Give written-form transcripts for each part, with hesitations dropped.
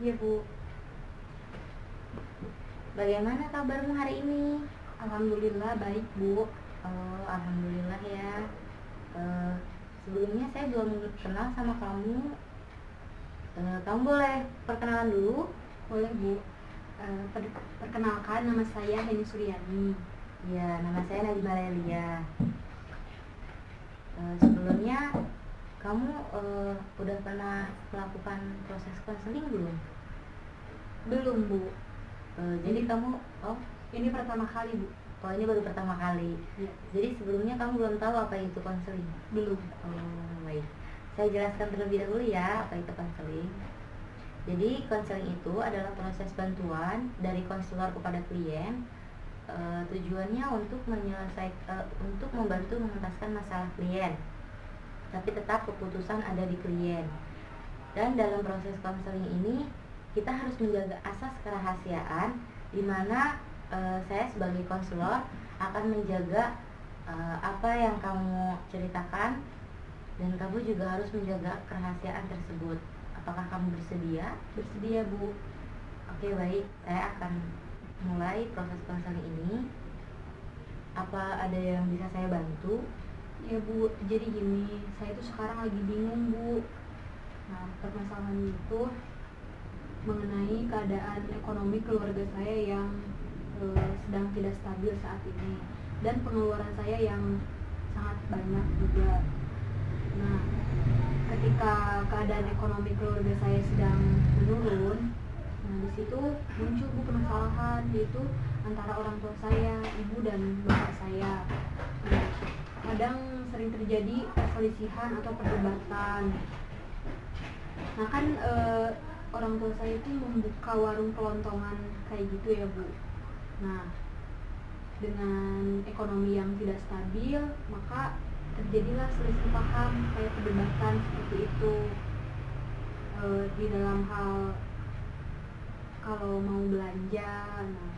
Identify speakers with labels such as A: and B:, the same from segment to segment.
A: Iya Bu.
B: Bagaimana kabarmu hari ini?
A: Alhamdulillah baik Bu.
B: Oh, alhamdulillah ya. Eh, Sebelumnya saya belum kenal sama kamu. Kamu boleh perkenalan dulu?
A: Boleh Bu. Perkenalkan, nama saya Heni Suryani.
B: Ya, nama saya Najma Lelia. Sebelumnya kamu udah pernah melakukan proses konseling belum?
A: Belum Bu.
B: Jadi kamu
A: Ini pertama kali Bu.
B: ini baru pertama kali.
A: Ya.
B: Jadi sebelumnya kamu belum tahu apa itu konseling?
A: Belum.
B: Oh, baik. Saya jelaskan terlebih dahulu ya apa itu konseling. Jadi konseling itu adalah proses bantuan dari konselor kepada klien. Tujuannya untuk untuk membantu mengentaskan masalah klien. Tapi tetap keputusan ada di klien. Dan dalam proses konseling ini kita harus menjaga asas kerahasiaan, di mana saya sebagai konselor akan menjaga apa yang kamu ceritakan, dan kamu juga harus menjaga kerahasiaan tersebut. Apakah kamu bersedia?
A: Bersedia Bu.
B: Oke, baik. Saya akan mulai proses konseling ini. Apa ada yang bisa saya bantu?
A: Ya Bu, jadi gini, saya tuh sekarang lagi bingung Bu. Nah, permasalahan itu mengenai keadaan ekonomi keluarga saya yang sedang tidak stabil saat ini, dan pengeluaran saya yang sangat banyak juga. Nah, ketika keadaan ekonomi keluarga saya sedang menurun, nah di situ muncul Bu permasalahan, yaitu antara orang tua saya, ibu dan bapak saya. Nah, kadang sering terjadi perselisihan atau perdebatan. Nah kan orang tua saya itu membuka warung kelontongan kayak gitu ya Bu. Nah, dengan ekonomi yang tidak stabil, maka terjadilah selisih paham, kayak perdebatan seperti itu. Di dalam hal kalau mau belanja, nah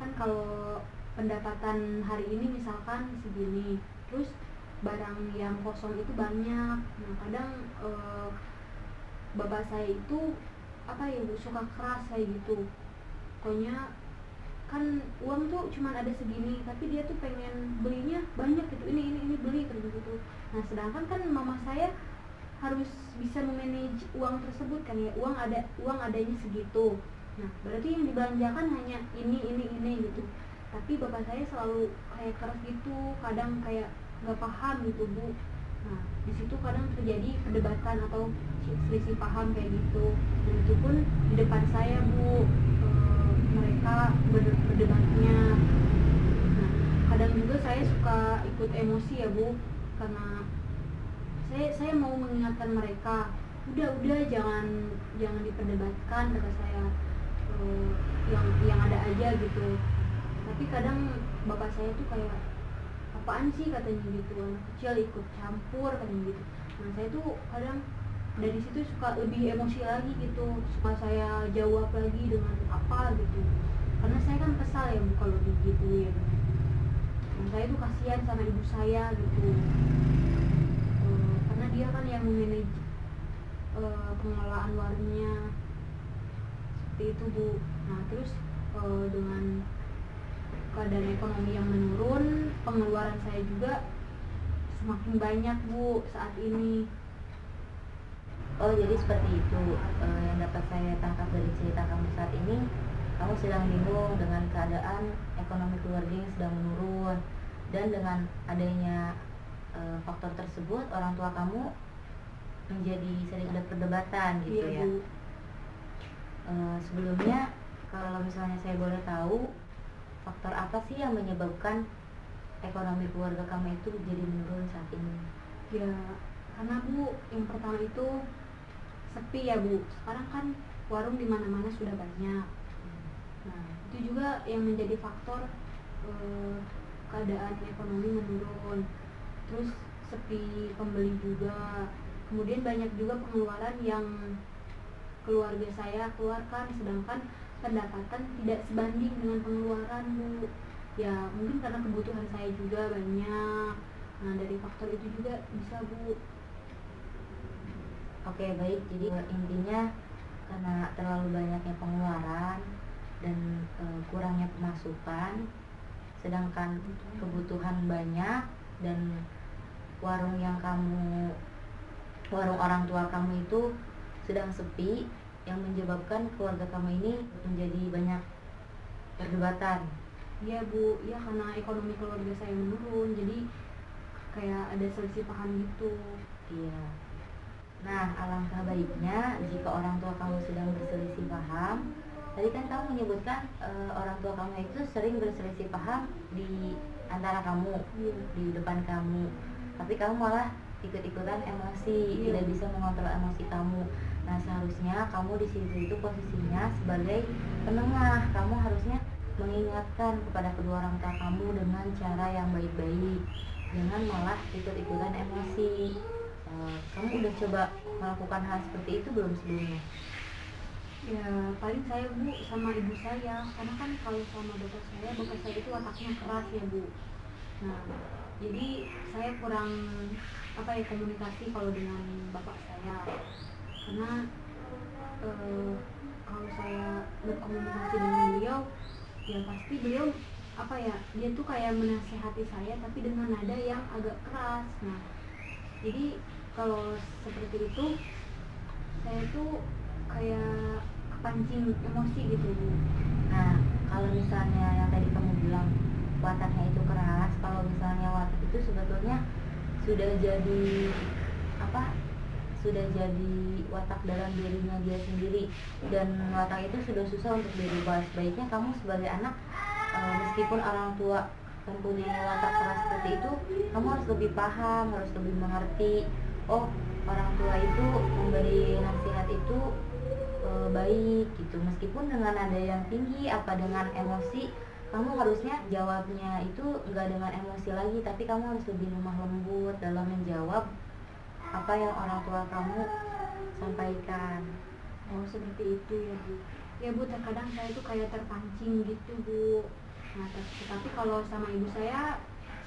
A: kan kalau pendapatan hari ini misalkan segini, terus barang yang kosong itu banyak. Nah kadang bapak saya itu apa ya Bu, suka keras kayak gitu. Pokoknya kan uang tuh cuma ada segini, tapi dia tuh pengen belinya banyak gitu, ini beli kayak gitu. Nah sedangkan kan mama saya harus bisa memanage uang tersebut kan ya, uang adanya segitu. Nah berarti yang dibelanjakan hanya ini gitu, tapi bapak saya selalu kayak keras gitu, kadang kayak nggak paham gitu Bu. Nah di situ kadang terjadi perdebatan atau selisih paham kayak gitu, dan itu pun di depan saya Bu. Mereka berdebatnya. Nah, kadang juga saya suka ikut emosi ya Bu, karena saya mau mengingatkan mereka, udah jangan diperdebatkan, kata saya, yang ada aja gitu. Tapi kadang bapak saya tuh kayak, apaan sih katanya gitu, anak kecil ikut campur katanya gitu. Nah saya tuh kadang dari situ suka lebih emosi lagi gitu, suka saya jawab lagi dengan apa gitu, karena saya kan kesal ya Bu kalau digituin. Nah, saya tuh kasihan sama ibu saya gitu, karena dia kan yang memanage pengelolaan warungnya seperti itu Bu. Nah terus dengan keadaan ekonomi yang menurun, pengeluaran saya juga semakin banyak Bu saat ini.
B: Oh, jadi seperti itu. Yang dapat saya tangkap dari cerita kamu saat ini, kamu sedang bingung dengan keadaan ekonomi keluarga yang sedang menurun, dan dengan adanya faktor tersebut, orang tua kamu menjadi sering ada perdebatan gitu ya. Sebelumnya, kalau misalnya saya boleh tahu, faktor apa sih yang menyebabkan ekonomi keluarga kamu itu jadi menurun saat ini?
A: Ya, karena Bu, yang pertama itu sepi ya Bu. Sekarang kan warung di mana-mana sudah banyak. Nah, itu juga yang menjadi faktor keadaan ekonomi menurun. Terus sepi pembeli juga. Kemudian banyak juga pengeluaran yang keluarga saya keluarkan, sedangkan pendapatan tidak sebanding dengan pengeluaran Bu. Ya mungkin karena kebutuhan saya juga banyak. Nah dari faktor itu juga bisa Bu.
B: Oke, baik. Jadi intinya karena terlalu banyaknya pengeluaran dan kurangnya pemasukan, sedangkan kebutuhan banyak dan warung yang kamu warung orang tua kamu itu sedang sepi, yang menyebabkan keluarga kamu ini menjadi banyak perdebatan.
A: Iya Bu, ya karena ekonomi keluarga saya menurun, jadi kayak ada selisih paham gitu.
B: Iya. Nah, alangkah baiknya jika orang tua kamu sedang berselisih paham. Tadi kan kamu menyebutkan orang tua kamu itu sering berselisih paham di antara kamu,
A: Iya.
B: di depan kamu. Tapi kamu malah ikut-ikutan emosi,
A: Iya.
B: tidak bisa mengontrol emosi kamu. Nah, seharusnya kamu di situ itu posisinya sebagai penengah. Kamu harusnya mengingatkan kepada kedua orang tua kamu dengan cara yang baik-baik. Jangan malah ikut-ikutan emosi. Kamu udah coba melakukan hal seperti itu belum sebelumnya?
A: Ya paling saya Bu sama ibu saya, karena kan kalau sama bapak saya itu wataknya keras ya Bu. Nah jadi saya kurang komunikasi kalau dengan bapak saya, karena kalau saya berkomunikasi dengan beliau ya pasti beliau dia tuh kayak menasehati saya tapi dengan nada yang agak keras. Nah jadi kalau seperti itu saya tuh kayak kepancing emosi gitu Bu.
B: Nah, kalau misalnya yang tadi kamu bilang wataknya itu keras, kalau misalnya watak itu sebetulnya sudah jadi sudah jadi watak dalam dirinya dia sendiri, dan watak itu sudah susah untuk dirubah. Sebaiknya kamu sebagai anak, meskipun orang tua mempunyai watak keras seperti itu, kamu harus lebih paham, harus lebih mengerti. Oh, orang tua itu memberi nasihat itu baik gitu, meskipun dengan nada yang tinggi dengan emosi, kamu harusnya jawabnya itu enggak dengan emosi lagi, tapi kamu harus lebih lemah lembut dalam menjawab apa yang orang tua kamu sampaikan.
A: Oh seperti itu ya Bu. Ya Bu, terkadang saya tuh kayak terpancing gitu Bu. Nah tapi kalau sama ibu saya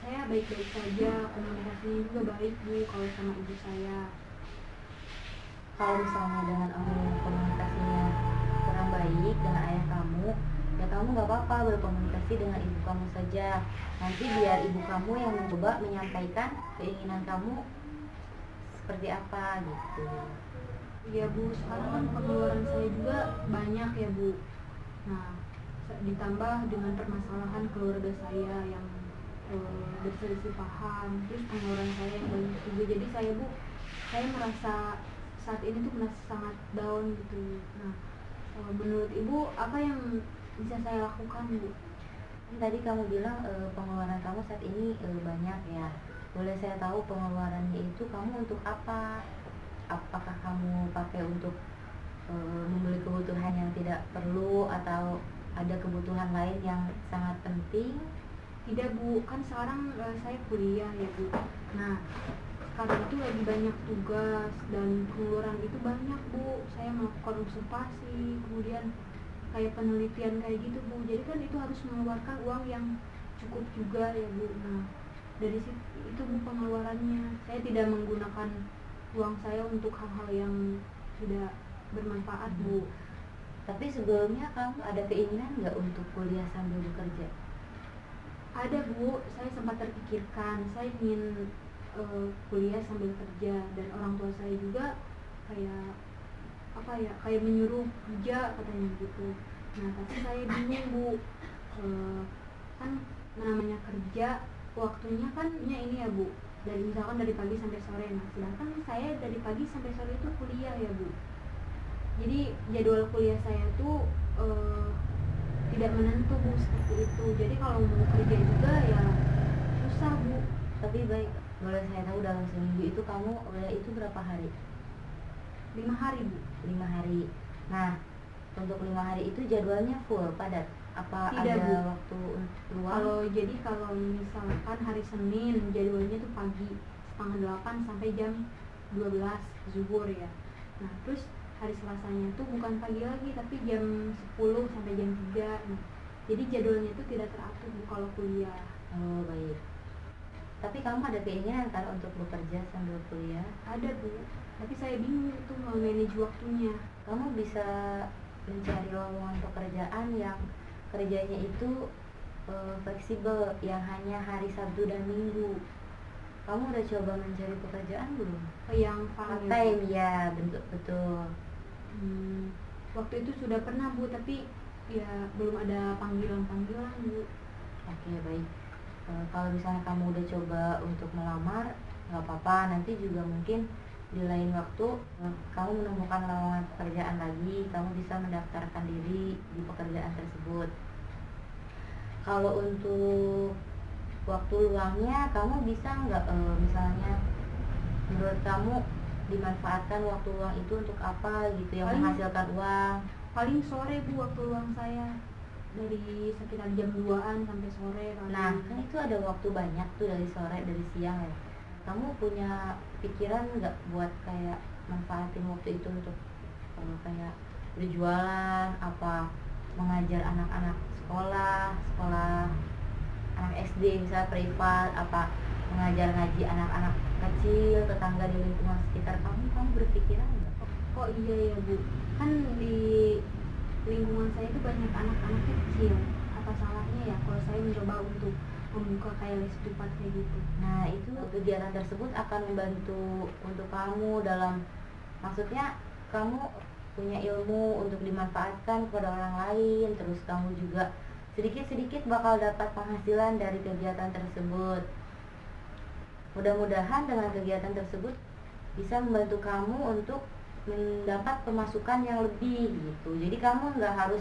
A: baik-baik saja, komunikasinya juga baik Bu kalau sama ibu saya.
B: Kalau misalnya dengan komunikasinya kurang baik dengan ayah kamu, ya kamu nggak apa-apa berkomunikasi dengan ibu kamu saja. Nanti biar ibu kamu yang mencoba menyampaikan keinginan kamu seperti apa gitu.
A: Iya Bu, sekarang kan pengeluaran saya juga banyak ya Bu. Nah ditambah dengan permasalahan keluarga saya yang berselisih paham, terus pengeluaran saya yang banyak juga, jadi saya merasa saat ini tuh merasa sangat down gitu. Nah menurut Ibu apa yang bisa saya lakukan Bu?
B: Tadi kamu bilang pengeluaran kamu saat ini banyak ya. Boleh saya tahu pengeluarannya itu kamu untuk apa? Apakah kamu pakai untuk membeli kebutuhan yang tidak perlu, atau ada kebutuhan lain yang sangat penting?
A: Tidak Bu, kan sekarang saya kuliah ya Bu. Nah sekarang itu lagi banyak tugas dan pengeluaran itu banyak Bu. Saya melakukan observasi, kemudian kayak penelitian kayak gitu Bu. Jadi kan itu harus mengeluarkan uang yang cukup juga ya Bu. Nah dari situ itu Bu pengeluarannya. Saya tidak menggunakan uang saya untuk hal-hal yang tidak bermanfaat Bu.
B: Tapi sebelumnya kamu ada keinginan nggak untuk kuliah sambil bekerja?
A: Ada Bu, saya sempat terpikirkan saya ingin kuliah sambil kerja, dan orang tua saya juga kayak menyuruh kerja katanya gitu. Nah tapi saya bingung Bu, kan namanya kerja waktunya kan ini ya Bu, misalkan dari pagi sampai sore. Nah sedangkan saya dari pagi sampai sore itu kuliah ya Bu. Jadi jadwal kuliah saya tuh tidak menentu Bu, seperti itu. Jadi kalau mau kerja juga ya susah Bu.
B: Tapi baik, boleh saya tahu dalam seminggu itu kamu kuliah itu berapa hari?
A: 5 hari Bu.
B: 5 hari. Nah, untuk 5 hari itu jadwalnya full padat? Apa
A: Tidak,
B: ada
A: Bu.
B: waktu luang?
A: Kalau misalkan hari Senin jadwalnya tuh pagi setengah 8 sampai jam 12 zuhur ya. Nah terus hari Selasanya tuh bukan pagi lagi tapi jam 10 sampai jam 3. Nah, jadi jadwalnya tuh tidak teratur Bu kalau kuliah.
B: Oh baik. Tapi kamu ada keinginan kan untuk bekerja sambil kuliah?
A: Ada Bu, tapi saya bingung itu memanage waktunya.
B: Kamu bisa mencari lowongan pekerjaan yang kerjanya itu fleksibel, yang hanya hari Sabtu dan Minggu. Kamu udah coba mencari pekerjaan belum?
A: Yang
B: Part
A: farm
B: time ya, bentuk betul.
A: Waktu itu sudah pernah Bu, tapi ya belum ada panggilan Bu.
B: Oke, baik. Kalau misalnya kamu udah coba untuk melamar, nggak apa-apa. Nanti juga mungkin di lain waktu kamu menemukan lowongan pekerjaan lagi, kamu bisa mendaftarkan diri di pekerjaan tersebut. Kalau untuk waktu luangnya, kamu bisa nggak misalnya menurut kamu dimanfaatkan waktu luang itu untuk apa gitu yang menghasilkan uang?
A: Paling sore Bu waktu luang saya, dari sekitar jam 2-an sampai sore paling.
B: Nah, kan itu ada waktu banyak tuh, dari sore, dari siang ya. Kamu punya pikiran nggak buat kayak manfaatin waktu itu untuk kayak berjualan, apa mengajar anak-anak sekolah anak SD misalnya privat, apa mengajar ngaji anak-anak kecil tetangga di lingkungan sekitar kamu berpikiran nggak?
A: Oh iya ya Bu, kan di lingkungan saya itu banyak anak-anak kecil. Apa salahnya ya kalau saya mencoba untuk membuka kayak les privat kayak gitu?
B: Nah, itu kegiatan tersebut akan membantu untuk kamu dalam, maksudnya kamu punya ilmu untuk dimanfaatkan kepada orang lain, terus kamu juga sedikit-sedikit bakal dapat penghasilan dari kegiatan tersebut. Mudah-mudahan dengan kegiatan tersebut bisa membantu kamu untuk mendapat pemasukan yang lebih gitu. Jadi kamu nggak harus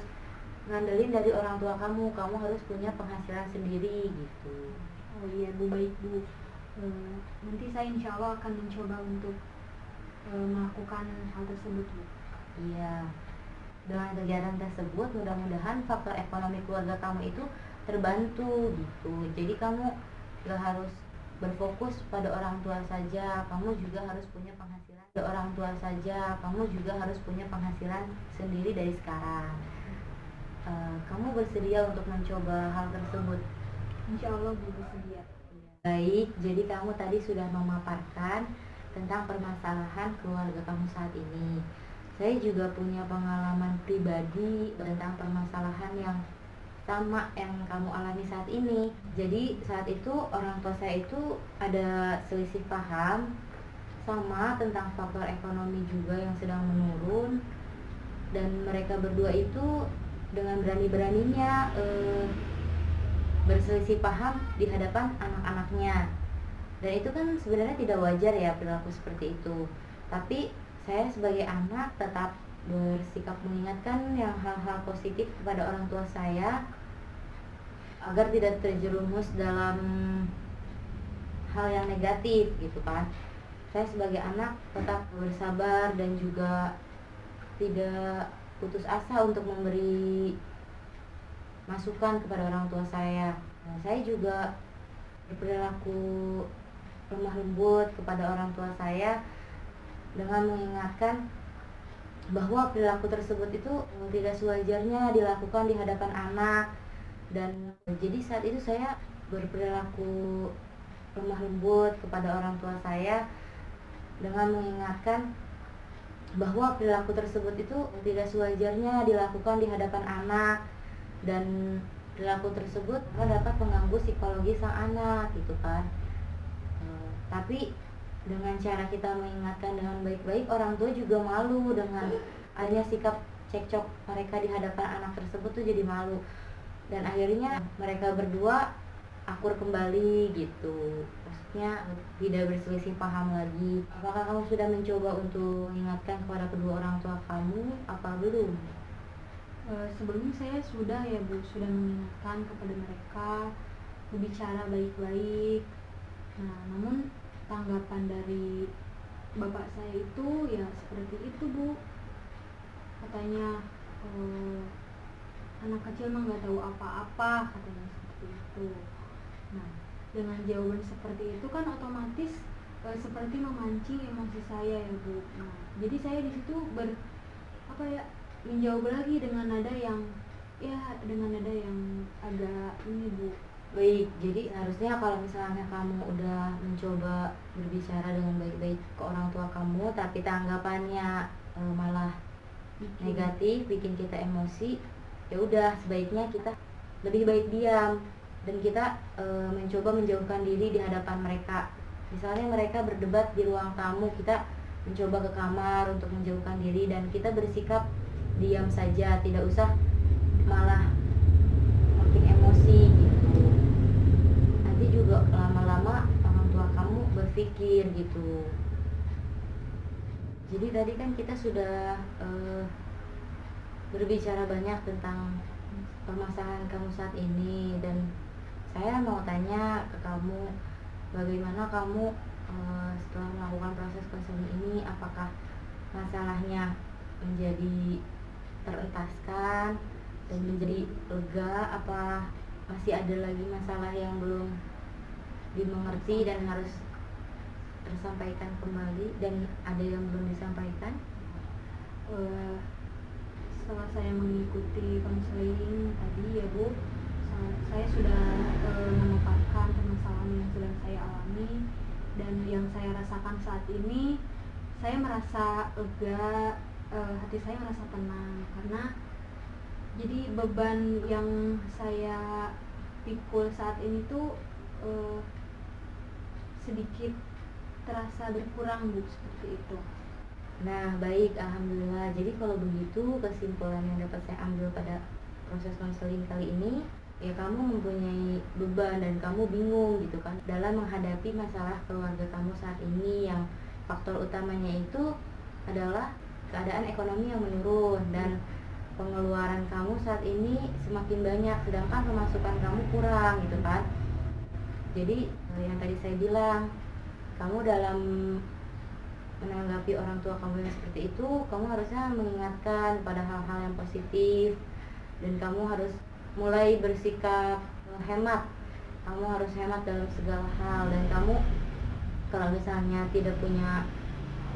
B: ngandelin dari orang tua kamu harus punya penghasilan sendiri gitu.
A: Oh iya Bu, baik Bu. Nanti saya insya Allah akan mencoba untuk melakukan hal tersebut Bu.
B: Iya, dengan kegiatan tersebut mudah-mudahan faktor ekonomi keluarga kamu itu terbantu gitu. Jadi kamu gak harus berfokus pada orang tua saja, kamu juga harus punya penghasilan sendiri dari sekarang. Kamu bersedia untuk mencoba hal tersebut?
A: Insya Allah Bu, bersedia.
B: Baik, jadi kamu tadi sudah memaparkan tentang permasalahan keluarga kamu saat ini. Saya juga punya pengalaman pribadi tentang permasalahan yang sama yang kamu alami saat ini. Jadi saat itu orang tua saya itu ada selisih paham sama tentang faktor ekonomi juga yang sedang menurun, dan mereka berdua itu dengan berani-beraninya berselisih paham di hadapan anak-anaknya. Dan itu kan sebenarnya tidak wajar ya perilaku seperti itu. Tapi saya sebagai anak tetap bersikap mengingatkan yang hal-hal positif kepada orang tua saya agar tidak terjerumus dalam hal yang negatif gitu kan. Saya sebagai anak tetap bersabar dan juga tidak putus asa untuk memberi masukan kepada orang tua saya. Saya juga berperilaku lemah lembut kepada orang tua saya dengan mengingatkan bahwa perilaku tersebut itu tidak sewajarnya dilakukan di hadapan anak. Dan jadi saat itu saya berperilaku lemah lembut kepada orang tua saya dengan mengingatkan bahwa perilaku tersebut itu tidak sewajarnya dilakukan di hadapan anak, dan perilaku tersebut dapat mengganggu psikologi sang anak gitu kan. Tapi dengan cara kita mengingatkan dengan baik-baik, orang tua juga malu dengan adanya sikap cekcok mereka di hadapan anak tersebut tuh jadi malu. Dan akhirnya mereka berdua akur kembali gitu. Maksudnya tidak berselisih paham lagi. Apakah kamu sudah mencoba untuk mengingatkan kepada kedua orang tua kamu apa belum?
A: Sebelumnya saya sudah ya Bu, sudah mengingatkan kepada mereka, berbicara baik-baik. Nah, namun tanggapan dari bapak saya itu ya seperti itu Bu, katanya anak kecil mah nggak tahu apa-apa, katanya seperti itu. Nah, dengan jawaban seperti itu kan otomatis seperti memancing emosi saya ya Bu. Nah, jadi saya di situ menjawab lagi dengan nada yang agak ini Bu,
B: Baik, jadi harusnya kalau misalnya kamu udah mencoba berbicara dengan baik-baik ke orang tua kamu, tapi tanggapannya malah negatif, bikin kita emosi, ya udah sebaiknya kita lebih baik diam dan kita mencoba menjauhkan diri di hadapan mereka. Misalnya mereka berdebat di ruang tamu, kita mencoba ke kamar untuk menjauhkan diri dan kita bersikap diam saja, tidak usah malah makin emosi gitu. Nanti juga lama-lama orang tua kamu berpikir gitu. Jadi tadi kan kita sudah berbicara banyak tentang permasalahan kamu saat ini, dan saya mau tanya ke kamu, bagaimana kamu setelah melakukan proses konseling ini, apakah masalahnya menjadi terentaskan dan menjadi lega, apa masih ada lagi masalah yang belum dimengerti dan harus tersampaikan kembali, dan ada yang belum disampaikan?
A: Setelah saya mengikuti konseling tadi ya Bu, saya sudah memaparkan permasalahan yang sedang saya alami dan yang saya rasakan saat ini. Saya merasa lega, hati saya merasa tenang karena jadi beban yang saya pikul saat ini tuh sedikit terasa berkurang Bu, seperti itu.
B: Nah baik, alhamdulillah. Jadi kalau begitu kesimpulan yang dapat saya ambil pada proses konseling kali ini, ya kamu mempunyai beban dan kamu bingung gitu kan dalam menghadapi masalah keluarga kamu saat ini, yang faktor utamanya itu adalah keadaan ekonomi yang menurun dan pengeluaran kamu saat ini semakin banyak sedangkan pemasukan kamu kurang gitu kan. Jadi yang tadi saya bilang, kamu dalam menanggapi orang tua kamu yang seperti itu, kamu harusnya mengingatkan pada hal-hal yang positif dan kamu harus mulai bersikap hemat. Kamu harus hemat dalam segala hal, dan kamu kalau misalnya tidak punya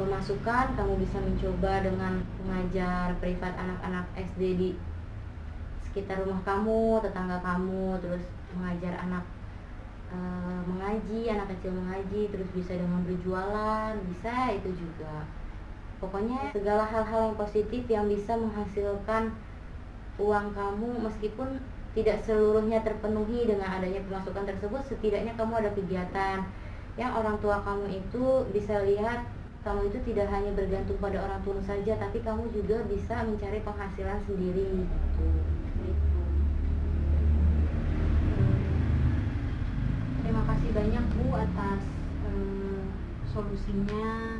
B: pemasukan, kamu bisa mencoba dengan mengajar privat anak-anak SD di sekitar rumah kamu, tetangga kamu, terus mengajar anak mengaji, anak kecil mengaji, terus bisa dengan berjualan, bisa itu juga. Pokoknya segala hal-hal yang positif yang bisa menghasilkan uang kamu, meskipun tidak seluruhnya terpenuhi dengan adanya pemasukan tersebut, setidaknya kamu ada kegiatan yang orang tua kamu itu bisa lihat kamu itu tidak hanya bergantung pada orang tua saja, tapi kamu juga bisa mencari penghasilan sendiri gitu.
A: Terima kasih banyak Bu atas solusinya,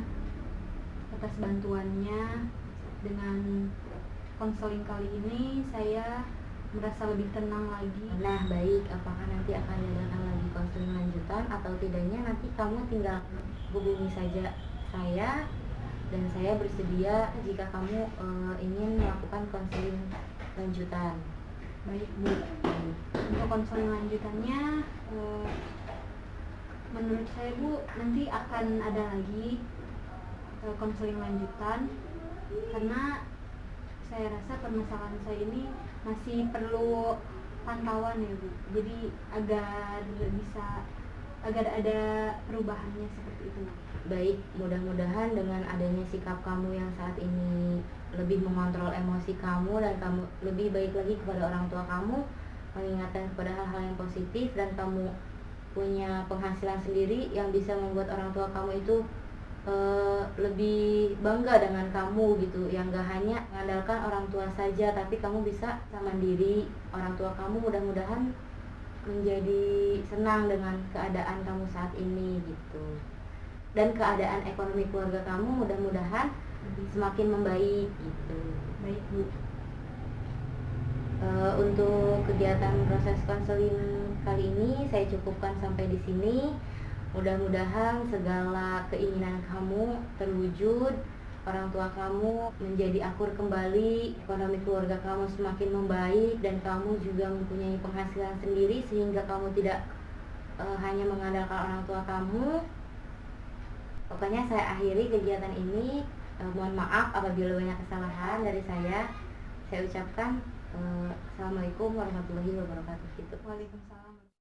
A: atas bantuannya. Dengan konseling kali ini saya merasa lebih tenang lagi.
B: Nah baik, apakah nanti akan diadakan lagi konseling lanjutan atau tidaknya, nanti kamu tinggal hubungi saja saya, dan saya bersedia jika kamu ingin melakukan konseling lanjutan.
A: Baik Bu, untuk konseling lanjutannya menurut saya Bu, nanti akan ada lagi konseling lanjutan karena saya rasa permasalahan saya ini masih perlu pantauan ya Bu. Jadi agar ada perubahannya seperti itu.
B: Baik, mudah-mudahan dengan adanya sikap kamu yang saat ini lebih mengontrol emosi kamu dan kamu lebih baik lagi kepada orang tua kamu, mengingatkan kepada hal-hal yang positif, dan kamu punya penghasilan sendiri yang bisa membuat orang tua kamu itu lebih bangga dengan kamu gitu, yang gak hanya mengandalkan orang tua saja tapi kamu bisa mandiri. Orang tua kamu mudah-mudahan menjadi senang dengan keadaan kamu saat ini gitu, dan keadaan ekonomi keluarga kamu mudah-mudahan semakin membaik gitu.
A: Baik Bu.
B: Untuk kegiatan proses konseling kali ini saya cukupkan sampai di sini. Mudah-mudahan segala keinginan kamu terwujud, orang tua kamu menjadi akur kembali, ekonomi keluarga kamu semakin membaik, dan kamu juga mempunyai penghasilan sendiri sehingga kamu tidak hanya mengandalkan orang tua kamu. Pokoknya saya akhiri kegiatan ini. Mohon maaf apabila banyak kesalahan dari saya. Saya ucapkan Assalamualaikum warahmatullahi wabarakatuh.
A: Waalaikumsalam.